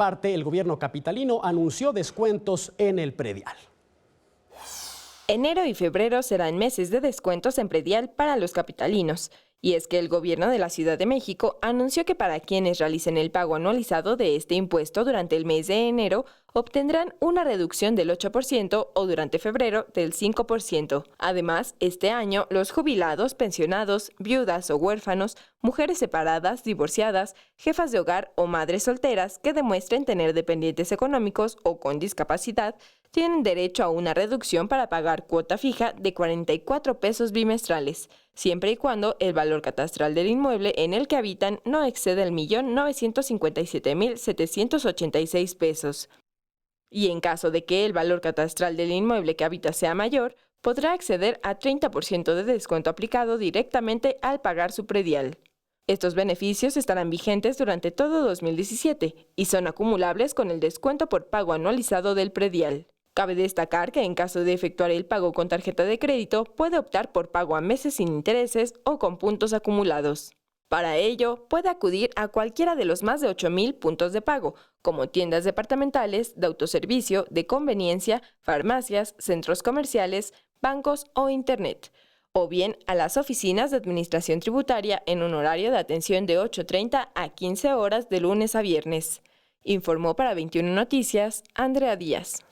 parte, el gobierno capitalino anunció descuentos en el predial. Enero y febrero serán meses de descuentos en predial para los capitalinos. Y es que el gobierno de la Ciudad de México anunció que para quienes realicen el pago anualizado de este impuesto durante el mes de enero, obtendrán una reducción del 8% o durante febrero del 5%. Además, este año, los jubilados, pensionados, viudas o huérfanos, mujeres separadas, divorciadas, jefas de hogar o madres solteras que demuestren tener dependientes económicos o con discapacidad, tienen derecho a una reducción para pagar cuota fija de 44 pesos bimestrales, siempre y cuando el valor catastral del inmueble en el que habitan no excede el 1.957.786 pesos. Y en caso de que el valor catastral del inmueble que habita sea mayor, podrá acceder a 30% de descuento aplicado directamente al pagar su predial. Estos beneficios estarán vigentes durante todo 2017 y son acumulables con el descuento por pago anualizado del predial. Cabe destacar que en caso de efectuar el pago con tarjeta de crédito, puede optar por pago a meses sin intereses o con puntos acumulados. Para ello, puede acudir a cualquiera de los más de 8,000 puntos de pago, como tiendas departamentales, de autoservicio, de conveniencia, farmacias, centros comerciales, bancos o internet, o bien a las oficinas de administración tributaria en un horario de atención de 8:30 a 15 horas de lunes a viernes. Informó para 21 Noticias, Andrea Díaz.